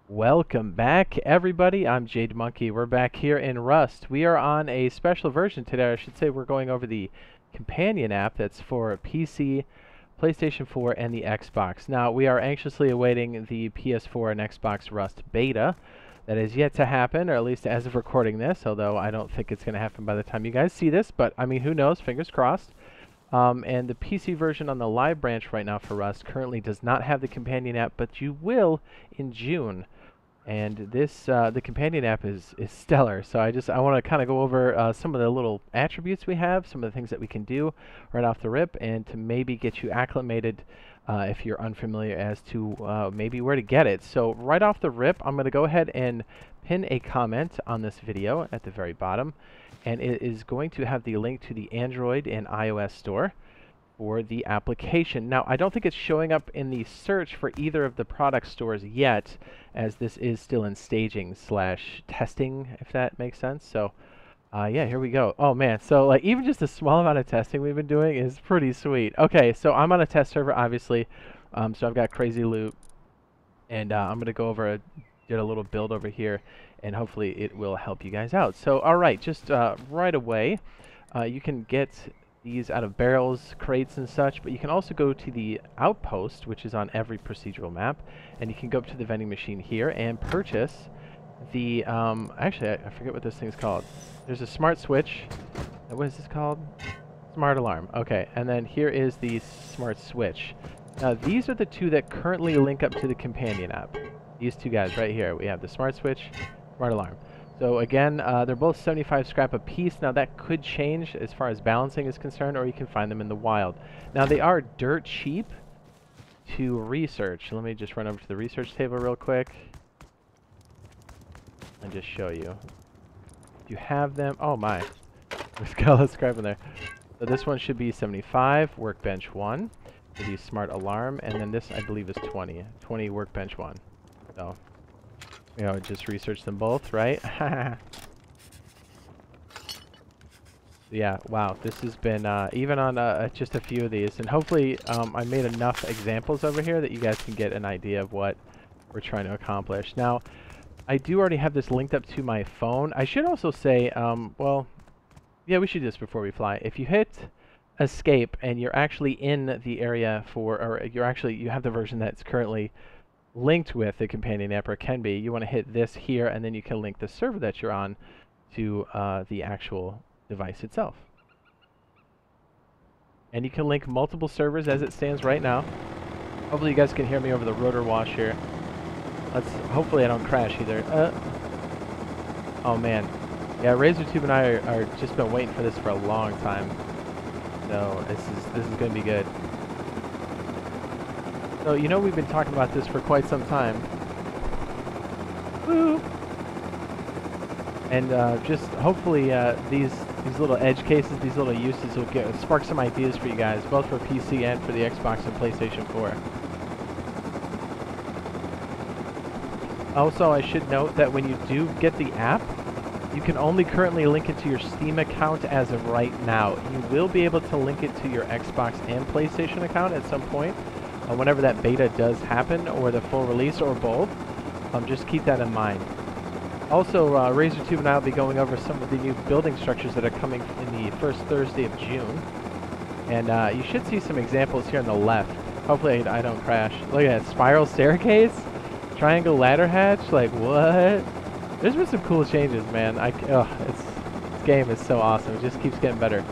Welcome back, everybody. I'm Jade Monkey. We're back here in Rust. We are on a special version today. I should say we're going over the companion app that's for PC, PlayStation 4, and the Xbox. Now, we are anxiously awaiting the PS4 and Xbox Rust beta. That is yet to happen, or at least as of recording this, although I don't think it's going to happen by the time you guys see this, but I mean, who knows? Fingers crossed. And the PC version on the live branch right now for Rust currently does not have the companion app, but you will in June. And this, the companion app is stellar. So I want to kind of go over some of the little attributes we have, some of the things that we can do right off the rip, and to maybe get you acclimated if you're unfamiliar as to maybe where to get it. So right off the rip, I'm going to go ahead and pin a comment on this video at the very bottom, and it is going to have the link to the Android and iOS store for the application. Now, I don't think it's showing up in the search for either of the product stores yet, as this is still in staging / testing, if that makes sense. So, yeah, here we go. Oh, man. So, like, even just a small amount of testing we've been doing is pretty sweet. Okay, so I'm on a test server, obviously. So I've got crazy loot. And I'm going to go over, did a little build over here, and hopefully it will help you guys out. So, all right, just right away, you can get these out of barrels, crates, and such, but you can also go to the outpost, which is on every procedural map, and you can go up to the vending machine here and purchase the, actually, I forget what this thing's called. There's a smart switch. What is this called? Smart alarm. Okay, and then here is the smart switch. Now, these are the two that currently link up to the companion app. These two guys right here. We have the smart switch, smart alarm. So again, they're both 75 scrap a piece. Now that could change as far as balancing is concerned, or you can find them in the wild. Now they are dirt cheap to research. Let me just run over to the research table real quick and just show you. If you have them, oh my, there's got a lot of scrap in there. So this one should be 75, workbench 1, for the smart alarm, and then this I believe is 20 workbench 1. So, you know, just research them both, right? Yeah, wow, this has been, even on just a few of these, and hopefully I made enough examples over here that you guys can get an idea of what we're trying to accomplish. Now, I do already have this linked up to my phone. I should also say, well, yeah, we should do this before we fly. If you hit escape and you're actually in the area for, or you have the version that's currently linked with the companion app, or can be, you want to hit this here, and then you can link the server that you're on to the actual device itself. And you can link multiple servers as it stands right now. Hopefully you guys can hear me over the rotor wash here. Hopefully I don't crash either. Oh man. Yeah, RazorTube and I are just been waiting for this for a long time. So this is going to be good. So, you know, we've been talking about this for quite some time. Woo! And just hopefully these little edge cases, these little uses will spark some ideas for you guys, both for PC and for the Xbox and PlayStation 4. Also, I should note that when you do get the app, you can only currently link it to your Steam account as of right now. You will be able to link it to your Xbox and PlayStation account at some point, whenever that beta does happen, or the full release, or both. Just keep that in mind. Also, RazorTube and I will be going over some of the new building structures that are coming in the first Thursday of June. And you should see some examples here on the left. Hopefully I don't crash. Look at that, spiral staircase, triangle ladder hatch, like what? There's been some cool changes, man. This game is so awesome. It just keeps getting better.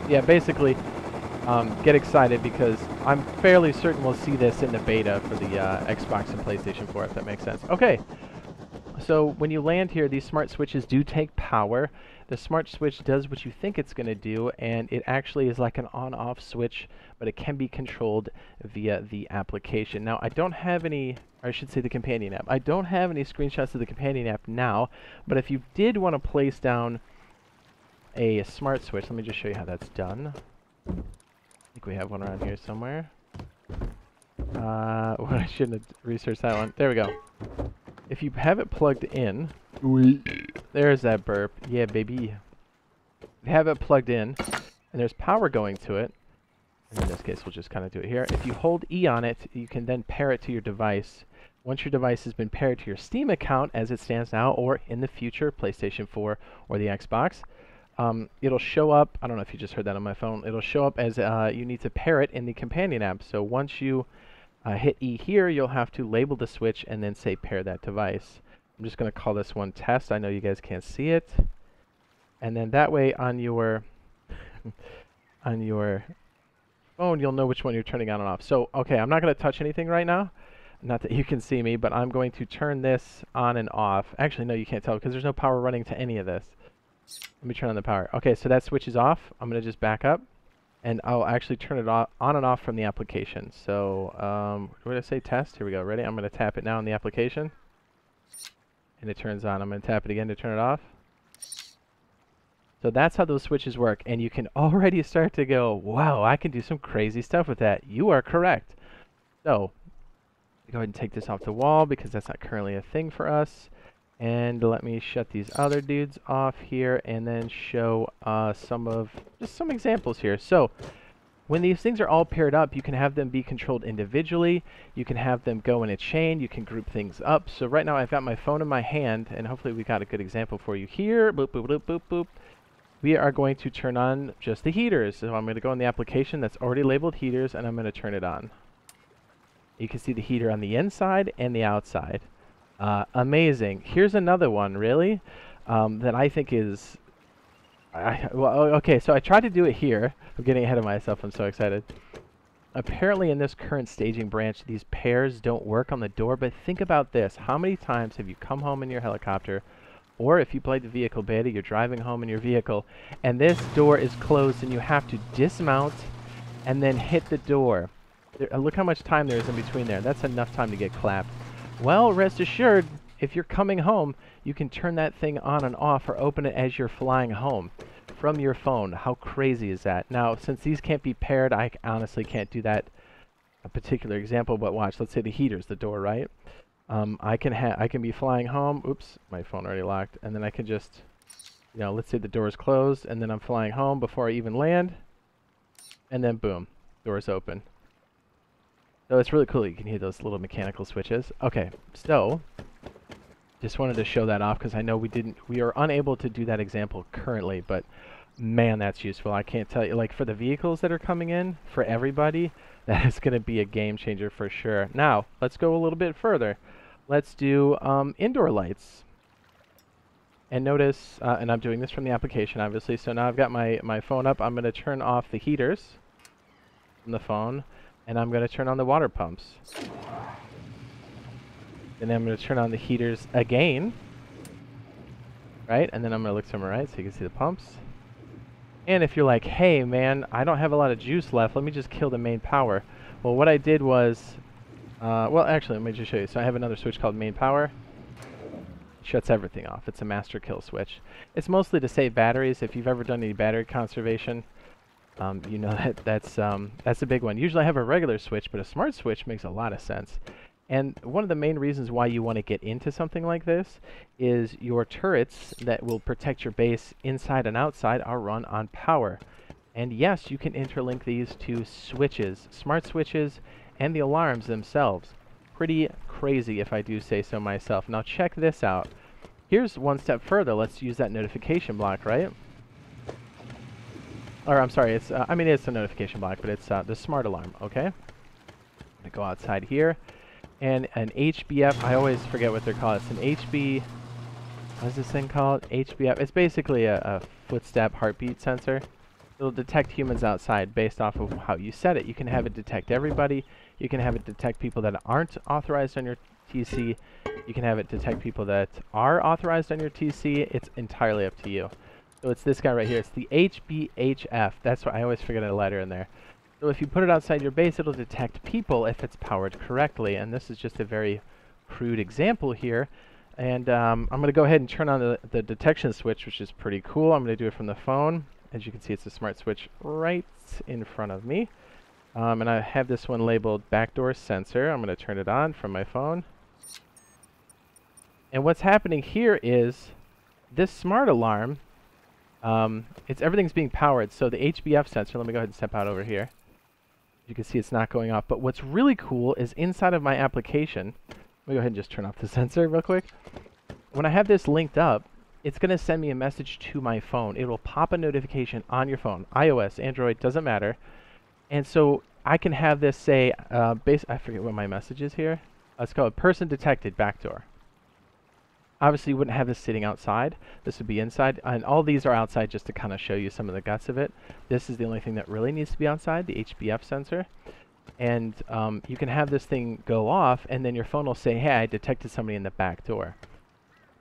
Yeah, basically, get excited because I'm fairly certain we'll see this in the beta for the Xbox and PlayStation 4, if that makes sense. Okay, so when you land here, these smart switches do take power. The smart switch does what you think it's going to do, and it actually is like an on-off switch, but it can be controlled via the application. Now, I don't have any, or I should say the companion app. I don't have any screenshots of the companion app now, but if you did want to place down a smart switch, let me just show you how that's done. I think we have one around here somewhere. Well, I shouldn't have researched that one. There we go. If you have it plugged in, there's that burp. Yeah, baby. You have it plugged in, and there's power going to it. And in this case, we'll just kind of do it here. If you hold E on it, you can then pair it to your device Once your device has been paired to your Steam account as it stands now, or in the future, PlayStation 4 or the Xbox, it'll show up. I don't know if you just heard that on my phone. It'll show up as you need to pair it in the companion app. So once you hit E here, you'll have to label the switch and then say pair that device. I'm just going to call this one test. I know you guys can't see it. And then that way on your on your phone, you'll know which one you're turning on and off. So, okay, I'm not going to touch anything right now. Not that you can see me, but I'm going to turn this on and off. Actually, no, you can't tell because there's no power running to any of this. Let me turn on the power. Okay, so that switch is off. I'm going to just back up, and I'll actually turn it on and off from the application. So, what did I say? Test? Here we go. Ready? I'm going to tap it now on the application, and it turns on. I'm going to tap it again to turn it off. So that's how those switches work, and you can already start to go, wow, I can do some crazy stuff with that. You are correct. So, go ahead and take this off the wall because that's not currently a thing for us. And let me shut these other dudes off here and then show some examples here. So when these things are all paired up, you can have them be controlled individually. You can have them go in a chain. You can group things up. So right now I've got my phone in my hand, and hopefully we got a good example for you here. Boop, boop, boop, boop, boop. We are going to turn on just the heaters. So I'm going to go in the application that's already labeled heaters, and I'm going to turn it on. You can see the heater on the inside and the outside. Amazing. Here's another one, really, that I think is... okay, so I tried to do it here. I'm getting ahead of myself. I'm so excited. Apparently, in this current staging branch, these pairs don't work on the door, but think about this. How many times have you come home in your helicopter, or if you played the vehicle beta, you're driving home in your vehicle, and this door is closed, and you have to dismount and then hit the door. Look how much time there is in between there. That's enough time to get clapped. Well, rest assured, if you're coming home, you can turn that thing on and off or open it as you're flying home from your phone. How crazy is that? Now, since these can't be paired, I honestly can't do that a particular example, but watch. Let's say the heater's the door, right? I can be flying home. Oops, my phone already locked. And then I can just, let's say the door is closed, and then I'm flying home before I even land. And then boom, door's open. So it's really cool. You can hear those little mechanical switches. Okay, so just wanted to show that off because I know we are unable to do that example currently, but man, that's useful. I can't tell you, like for the vehicles that are coming in, for everybody, that is going to be a game changer for sure. Now, let's go a little bit further. Let's do indoor lights. And notice, and I'm doing this from the application, obviously, so now I've got my phone up. I'm going to turn off the heaters from the phone, and I'm going to turn on the water pumps. And then I'm going to turn on the heaters again, right? And then I'm going to look to my right so you can see the pumps. And if you're like, hey man, I don't have a lot of juice left, let me just kill the main power. Well, what I did was, well actually, let me just show you. So I have another switch called main power. It shuts everything off. It's a master kill switch. It's mostly to save batteries. If you've ever done any battery conservation, you know that's a big one. Usually I have a regular switch, but a smart switch makes a lot of sense. And one of the main reasons why you want to get into something like this is your turrets that will protect your base inside and outside are run on power. And yes, you can interlink these to switches, smart switches, and the alarms themselves. Pretty crazy if I do say so myself. Now check this out. Here's one step further. Let's use that notification block, right? Or I'm sorry, it's I mean it's a notification block, but it's the smart alarm, okay? I'm gonna go outside here. And an HBF, I always forget what they're called. It's an HB, what is this thing called? HBF. It's basically a footstep heartbeat sensor. It'll detect humans outside based off of how you set it. You can have it detect everybody. You can have it detect people that aren't authorized on your TC. You can have it detect people that are authorized on your TC. It's entirely up to you. So it's this guy right here. It's the HBHF. That's what I always forget a letter in there. So if you put it outside your base, it'll detect people if it's powered correctly. And this is just a very crude example here. And I'm going to go ahead and turn on the detection switch, which is pretty cool. I'm going to do it from the phone. As you can see, it's a smart switch right in front of me. And I have this one labeled backdoor sensor. I'm going to turn it on from my phone. And what's happening here is this smart alarm, everything's being powered. So the HBF sensor, let me go ahead and step out over here. You can see it's not going off. But what's really cool is inside of my application, me go ahead and just turn off the sensor real quick. When I have this linked up, it's going to send me a message to my phone. It will pop a notification on your phone. iOS, Android, doesn't matter. And so I can have this say, I forget what my message is here. It's called person detected backdoor. Obviously, you wouldn't have this sitting outside. This would be inside. And all these are outside just to kind of show you some of the guts of it. This is the only thing that really needs to be outside, the HBF sensor. And you can have this thing go off, and then your phone will say, hey, I detected somebody in the back door.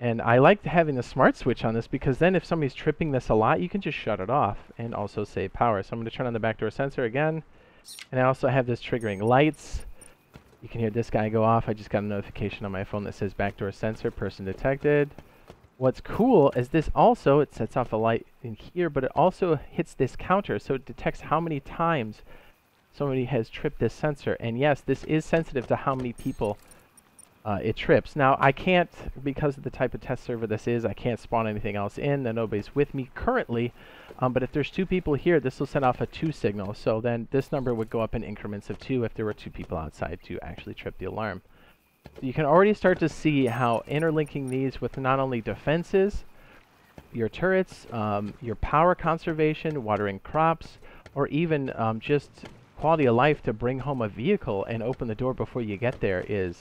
And I like having the smart switch on this because then if somebody's tripping this a lot, you can just shut it off and also save power. So I'm going to turn on the backdoor sensor again. And I also have this triggering lights. You can hear this guy go off. I just got a notification on my phone that says backdoor sensor, person detected. What's cool is this also, it sets off a light in here, but it also hits this counter. So it detects how many times somebody has tripped this sensor. And yes, this is sensitive to how many people it trips. Now, I can't, because of the type of test server this is, I can't spawn anything else in, and nobody's with me currently. But if there's 2 people here, this will send off a 2 signal. So then this number would go up in increments of 2 if there were 2 people outside to actually trip the alarm. So you can already start to see how interlinking these with not only defenses, your turrets, your power conservation, watering crops, or even just quality of life to bring home a vehicle and open the door before you get there is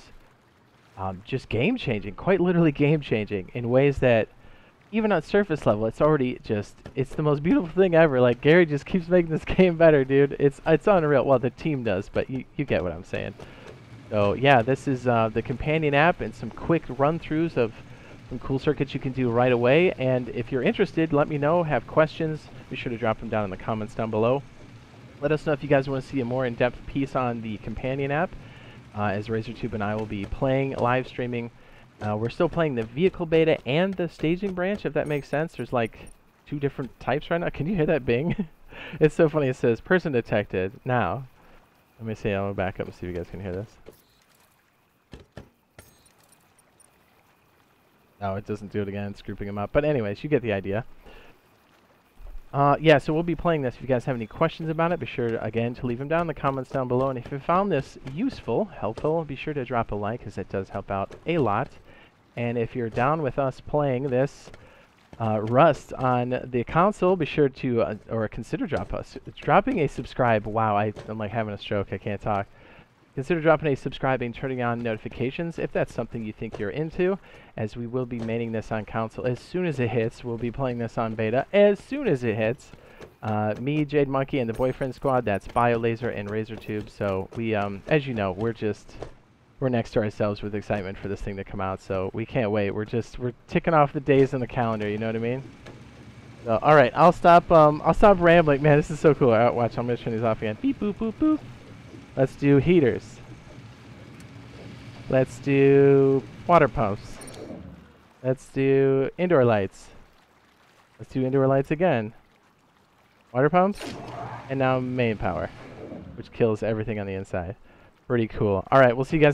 just game-changing, quite literally game-changing in ways that even on surface level, it's already just, it's the most beautiful thing ever. Like, Gary just keeps making this game better, dude. It's unreal. Well, the team does, but you get what I'm saying. So, yeah, this is the companion app and some quick run-throughs of some cool circuits you can do right away. And if you're interested, let me know. Have questions, be sure to drop them down in the comments down below. Let us know if you guys want to see a more in-depth piece on the companion app. As RazorTube and I will be playing, live streaming. We're still playing the vehicle beta and the staging branch, if that makes sense. There's like 2 different types right now. Can you hear that bing? It's so funny. It says person detected. Now, let me see. I'll back up and see if you guys can hear this. No, it doesn't do it again. It's grouping them up. But anyways, you get the idea. Yeah, so we'll be playing this. If you guys have any questions about it, be sure, again, to leave them down in the comments down below. And if you found this useful, helpful, be sure to drop a like, because it does help out a lot. And if you're down with us playing this Rust on the console, be sure to, or consider dropping a subscribe. Wow, I'm like having a stroke. I can't talk. Consider dropping a subscribe and turning on notifications if that's something you think you're into, as we will be maining this on console as soon as it hits. We'll be playing this on beta as soon as it hits. Me, Jade Monkey, and the BoiFriendSquad, that's BioLazer and RazorTube. So we, as you know, we're next to ourselves with excitement for this thing to come out. So we can't wait. We're ticking off the days on the calendar. You know what I mean? So, all right, I'll stop rambling. Man, this is so cool. All right, watch, I'm gonna turn these off again. Beep boop boop boop. Let's do heaters. Let's do water pumps. Let's do indoor lights. Let's do indoor lights again. Water pumps. And now main power, which kills everything on the inside. Pretty cool. All right, we'll see you guys.